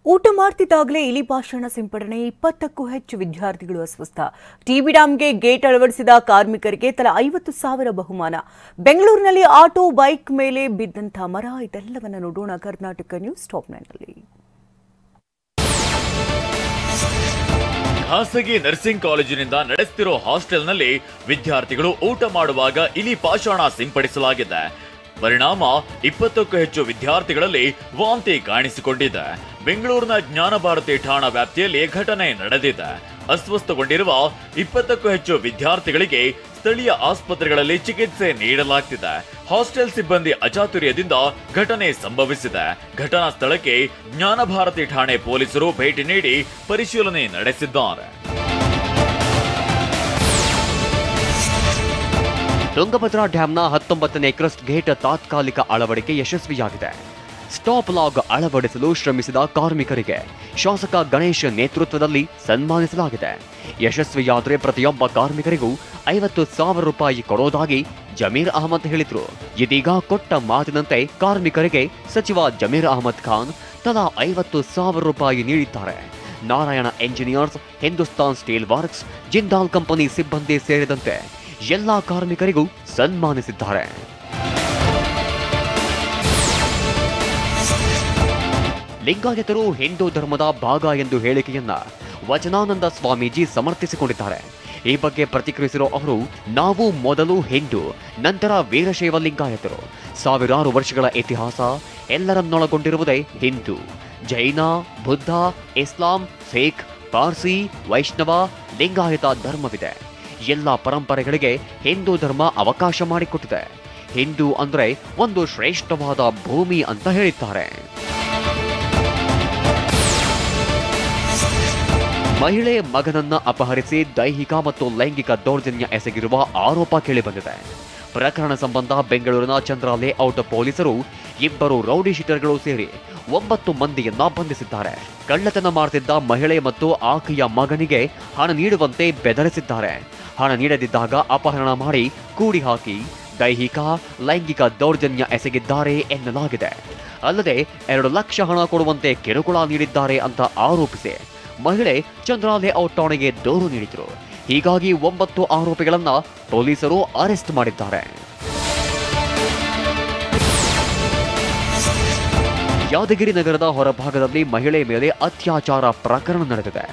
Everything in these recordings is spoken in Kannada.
ಊಟ ಮಾಡ್ತಿದ್ದಾಗಲೇ ಇಲಿ ಪಾಷಾಣ ಸಿಂಪಡಣೆ 20ಕ್ಕೂ ಹೆಚ್ಚು ವಿದ್ಯಾರ್ಥಿಗಳು ಅಸ್ವಸ್ಥ. ಟಿಬಿ ಡ್ಯಾಂಗೆ ಗೇಟ್ ಅಳವಡಿಸಿದ ಕಾರ್ಮಿಕರಿಗೆ ತಲಾ 50,000 ಬಹುಮಾನ. ಬೆಂಗಳೂರಿನಲ್ಲಿ ಆಟೋ ಬೈಕ್ ಮೇಲೆ ಬಿದ್ದಂತ ಮರ. ಇದೆಲ್ಲವನ್ನ ನೋಡೋಣ ಕರ್ನಾಟಕ ನ್ಯೂಸ್ ಟಾಪ್ 9ನಲ್ಲಿ. ಖಾಸಗಿ ನರ್ಸಿಂಗ್ ಕಾಲೇಜಿನಿಂದ ನಡೆಸುತ್ತಿರೋ ಹಾಸ್ಟೆಲ್ನಲ್ಲಿ ವಿದ್ಯಾರ್ಥಿಗಳು ಊಟ ಮಾಡುವಾಗ ಇಲಿ ಪಾಷಾಣ ಸಿಂಪಡಿಸಲಾಗಿದೆ. ಪರಿಣಾಮ 20ಕ್ಕೂ ಹೆಚ್ಚು ವಿದ್ಯಾರ್ಥಿಗಳಲ್ಲಿ ವಾಂತಿ ಕಾಣಿಸಿಕೊಂಡಿದೆ. ಬೆಂಗಳೂರಿನ ಜ್ಞಾನಭಾರತಿ ಠಾಣಾ ವ್ಯಾಪ್ತಿಯಲ್ಲಿ ಘಟನೆ ನಡೆದಿದೆ. ಅಸ್ವಸ್ಥಗೊಂಡಿರುವ 20ಕ್ಕೂ ಹೆಚ್ಚು ವಿದ್ಯಾರ್ಥಿಗಳಿಗೆ ಸ್ಥಳೀಯ ಆಸ್ಪತ್ರೆಗಳಲ್ಲಿ ಚಿಕಿತ್ಸೆ ನೀಡಲಾಗ್ತಿದೆ. ಹಾಸ್ಟೆಲ್ ಸಿಬ್ಬಂದಿ ಅಚಾತುರ್ಯದಿಂದ ಘಟನೆ ಸಂಭವಿಸಿದೆ. ಘಟನಾ ಸ್ಥಳಕ್ಕೆ ಜ್ಞಾನಭಾರತಿ ಠಾಣೆ ಪೊಲೀಸರು ಭೇಟಿ ನೀಡಿ ಪರಿಶೀಲನೆ ನಡೆಸಿದ್ದಾರೆ. ತುಂಗಭದ್ರಾ ಡ್ಯಾಂನ 19ನೇ ಕ್ರಸ್ಟ್ ಗೇಟ್ ತಾತ್ಕಾಲಿಕ ಅಳವಡಿಕೆ ಯಶಸ್ವಿಯಾಗಿದೆ. ಸ್ಟಾಪ್ ಲಾಗ್ ಅಳವಡಿಸಲು ಶ್ರಮಿಸಿದ ಕಾರ್ಮಿಕರಿಗೆ ಶಾಸಕ ಗಣೇಶ್ ನೇತೃತ್ವದಲ್ಲಿ ಸನ್ಮಾನಿಸಲಾಗಿದೆ. ಯಶಸ್ವಿಯಾದರೆ ಪ್ರತಿಯೊಬ್ಬ ಕಾರ್ಮಿಕರಿಗೂ 50,000 ರೂಪಾಯಿ ಕೊಡೋದಾಗಿ ಜಮೀರ್ ಅಹಮದ್ ಹೇಳಿದ್ರು. ಇದೀಗ ಕೊಟ್ಟ ಮಾತಿನಂತೆ ಕಾರ್ಮಿಕರಿಗೆ ಸಚಿವ ಜಮೀರ್ ಅಹಮದ್ ಖಾನ್ ತಲಾ 50,000 ರೂಪಾಯಿ ನೀಡಿದ್ದಾರೆ. Narayana engineers, Hindustan steel works, Jindal company ಸಿಬ್ಬಂದಿ ಸೇರಿದಂತೆ ಎಲ್ಲಾ ಕಾರ್ಮಿಕರಿಗೂ ಸನ್ಮಾನಿಸಿದ್ದಾರೆ. ಲಿಂಗಾಯತರು ಹಿಂದೂ ಧರ್ಮದ ಭಾಗ ಎಂದು ಹೇಳಿಕೆಯನ್ನ ವಚನಾನಂದ ಸ್ವಾಮೀಜಿ ಸಮರ್ಥಿಸಿಕೊಂಡಿದ್ದಾರೆ. ಈ ಬಗ್ಗೆ ಪ್ರತಿಕ್ರಿಯಿಸಿರೋ ಅವರು, ನಾವು ಮೊದಲು ಹಿಂದೂ, ನಂತರ ವೀರಶೈವ ಲಿಂಗಾಯತರು. ಸಾವಿರಾರು ವರ್ಷಗಳ ಇತಿಹಾಸ ಎಲ್ಲರನ್ನೊಳಗೊಂಡಿರುವುದೇ ಹಿಂದೂ. ಜೈನ, ಬುದ್ಧ, ಇಸ್ಲಾಂ, ಸಿಖ್, ಪಾರ್ಸಿ, ವೈಷ್ಣವ, ಲಿಂಗಾಯತ ಧರ್ಮವಿದೆ. ಎಲ್ಲ ಪರಂಪರೆಗಳಿಗೆ ಹಿಂದೂ ಧರ್ಮ ಅವಕಾಶ ಮಾಡಿಕೊಟ್ಟಿದೆ. ಹಿಂದೂ ಅಂದ್ರೆ ಒಂದು ಶ್ರೇಷ್ಠವಾದ ಭೂಮಿ ಅಂತ ಹೇಳಿದ್ದಾರೆ. ಮಹಿಳೆ ಮಗನನ್ನ ಅಪಹರಿಸಿ ದೈಹಿಕ ಮತ್ತು ಲೈಂಗಿಕ ದೌರ್ಜನ್ಯ ಎಸಗಿರುವ ಆರೋಪ ಕೇಳಿಬಂದಿದೆ. ಪ್ರಕರಣ ಸಂಬಂಧ ಬೆಂಗಳೂರಿನ ಚಂದ್ರ ಲೇಔಟ್ ಪೊಲೀಸರು 2 ರೌಡಿ ಶೀಟರ್ಗಳು ಸೇರಿ 9 ಮಂದಿಯನ್ನ ಬಂಧಿಸಿದ್ದಾರೆ. ಕಳ್ಳತನ ಮಾಡುತ್ತಿದ್ದ ಮಹಿಳೆ ಮತ್ತು ಆಕೆಯ ಮಗನಿಗೆ ಹಣ ನೀಡುವಂತೆ ಬೆದರಿಸಿದ್ದಾರೆ. ಹಣ ನೀಡದಿದ್ದಾಗ ಅಪಹರಣ ಮಾಡಿ ಕೂಡಿ ಹಾಕಿ ದೈಹಿಕ ಲೈಂಗಿಕ ದೌರ್ಜನ್ಯ ಎಸಗಿದ್ದಾರೆ ಎನ್ನಲಾಗಿದೆ. ಅಲ್ಲದೆ 2 ಲಕ್ಷ ಹಣ ಕೊಡುವಂತೆ ಕಿರುಕುಳ ನೀಡಿದ್ದಾರೆ ಅಂತ ಆರೋಪಿಸಿ ಮಹಿಳೆ ಚಂದ್ರ ಲೇಔಟ್ ಠಾಣೆಗೆ ದೂರು ನೀಡಿದ್ರು. ಹೀಗಾಗಿ 9 ಆರೋಪಿಗಳನ್ನ ಪೊಲೀಸರು ಅರೆಸ್ಟ್ ಮಾಡಿದ್ದಾರೆ. ಯಾದಗಿರಿ ನಗರದ ಹೊರಭಾಗದಲ್ಲಿ ಮಹಿಳೆ ಮೇಲೆ ಅತ್ಯಾಚಾರ ಪ್ರಕರಣ ನಡೆದಿದೆ.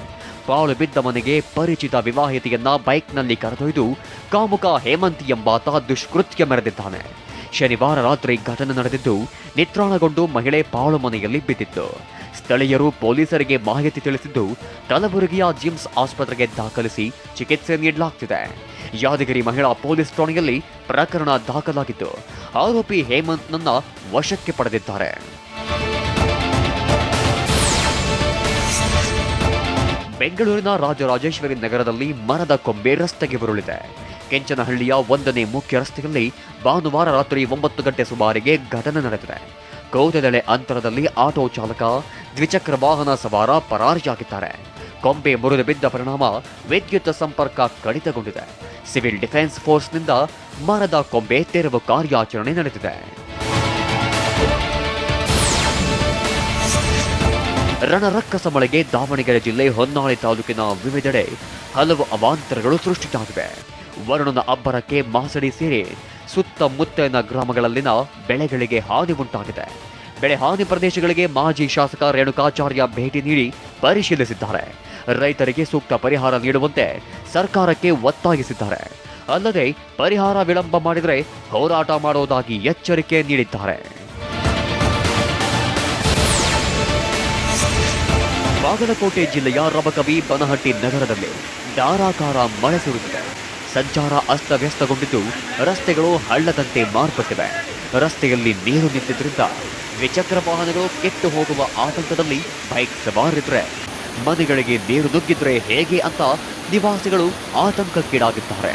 ಪಾಳು ಬಿದ್ದ ಮನೆಗೆ ಪರಿಚಿತ ವಿವಾಹಿತೆಯನ್ನ ಬೈಕ್ನಲ್ಲಿ ಕರೆದೊಯ್ದು ಕಾಮುಕ ಹೇಮಂತ್ ಎಂಬಾತ ದುಷ್ಕೃತ್ಯ ಮೆರೆದಿದ್ದಾನೆ. ಶನಿವಾರ ರಾತ್ರಿ ಘಟನೆ ನಡೆದಿದ್ದು, ನಿತ್ರಾಣಗೊಂಡು ಮಹಿಳೆ ಪಾಳು ಮನೆಯಲ್ಲಿ ಬಿದ್ದಿತ್ತು. ಸ್ಥಳೀಯರು ಪೊಲೀಸರಿಗೆ ಮಾಹಿತಿ ತಿಳಿಸಿದ್ದು, ಕಲಬುರಗಿಯ ಜಿಮ್ಸ್ ಆಸ್ಪತ್ರೆಗೆ ದಾಖಲಿಸಿ ಚಿಕಿತ್ಸೆ ನೀಡಲಾಗ್ತಿದೆ. ಯಾದಗಿರಿ ಮಹಿಳಾ ಪೊಲೀಸ್ ಠಾಣೆಯಲ್ಲಿ ಪ್ರಕರಣ ದಾಖಲಾಗಿದ್ದು, ಆರೋಪಿ ಹೇಮಂತ್ನನ್ನ ವಶಕ್ಕೆ ಪಡೆದಿದ್ದಾರೆ. ಬೆಂಗಳೂರಿನ ರಾಜರಾಜೇಶ್ವರಿ ನಗರದಲ್ಲಿ ಮರದ ಕೊಂಬೆ ರಸ್ತೆಗೆ ಉರುಳಿದೆ. ಕೆಂಚನಹಳ್ಳಿಯ 1ನೇ ಮುಖ್ಯ ರಸ್ತೆಯಲ್ಲಿ ಭಾನುವಾರ ರಾತ್ರಿ 9 ಗಂಟೆ ಸುಮಾರಿಗೆ ಘಟನೆ ನಡೆದಿದೆ. ಕೋದೆದೆಳೆ ಅಂತರದಲ್ಲಿ ಆಟೋ ಚಾಲಕ, ದ್ವಿಚಕ್ರ ವಾಹನ ಸವಾರ ಪರಾರಿಯಾಗಿದ್ದಾರೆ. ಕೊಂಬೆ ಮುರಿದು ಬಿದ್ದ ಪರಿಣಾಮ ವಿದ್ಯುತ್ ಸಂಪರ್ಕ ಕಡಿತಗೊಂಡಿದೆ. ಸಿವಿಲ್ ಡಿಫೆನ್ಸ್ ಫೋರ್ಸ್ನಿಂದ ಮರದ ಕೊಂಬೆ ತೆರವು ಕಾರ್ಯಾಚರಣೆ ನಡೆದಿದೆ. ರಣರಕ್ಕಸ ಮಳೆಗೆ ದಾವಣಗೆರೆ ಜಿಲ್ಲೆ ಹೊನ್ನಾಳಿ ತಾಲೂಕಿನ ವಿವಿಧೆಡೆ ಹಲವು ಅವಾಂತರಗಳು ಸೃಷ್ಟಿಯಾಗಿವೆ. ವರುಣನ ಅಬ್ಬರಕ್ಕೆ ಮಾಸಡಿ ಸೇರಿ ಸುತ್ತಮುತ್ತಲಿನ ಗ್ರಾಮಗಳಲ್ಲಿನ ಬೆಳೆಗಳಿಗೆ ಹಾನಿ ಉಂಟಾಗಿದೆ. ಬೆಳೆ ಹಾನಿ ಪ್ರದೇಶಗಳಿಗೆ ಮಾಜಿ ಶಾಸಕ ರೇಣುಕಾಚಾರ್ಯ ಭೇಟಿ ನೀಡಿ ಪರಿಶೀಲಿಸಿದ್ದಾರೆ. ರೈತರಿಗೆ ಸೂಕ್ತ ಪರಿಹಾರ ನೀಡುವಂತೆ ಸರ್ಕಾರಕ್ಕೆ ಒತ್ತಾಯಿಸಿದ್ದಾರೆ. ಅಲ್ಲದೆ ಪರಿಹಾರ ವಿಳಂಬ ಮಾಡಿದರೆ ಹೋರಾಟ ಮಾಡುವುದಾಗಿ ಎಚ್ಚರಿಕೆ ನೀಡಿದ್ದಾರೆ. ಬಾಗಲಕೋಟೆ ಜಿಲ್ಲೆಯ ರಬಕವಿ ಬನಹಟ್ಟಿ ನಗರದಲ್ಲಿ ಧಾರಾಕಾರ ಮಳೆ ಸುರಿದಿದೆ. ಸಂಚಾರ ಅಸ್ತವ್ಯಸ್ತಗೊಂಡಿದ್ದು, ರಸ್ತೆಗಳು ಹಳ್ಳದಂತೆ ಮಾರ್ಪಟ್ಟಿವೆ. ರಸ್ತೆಯಲ್ಲಿ ನೀರು ನಿಂತಿದ್ದರಿಂದ ದ್ವಿಚಕ್ರ ವಾಹನಗಳು ಕೆಟ್ಟು ಹೋಗುವ ಆತಂಕದಲ್ಲಿ ಬೈಕ್ ಸವಾರಿದ್ರೆ ಮನೆಗಳಿಗೆ ನೀರು ನುಗ್ಗಿದ್ರೆ ಹೇಗೆ ಅಂತ ನಿವಾಸಿಗಳು ಆತಂಕಕ್ಕೀಡಾಗಿದ್ದಾರೆ.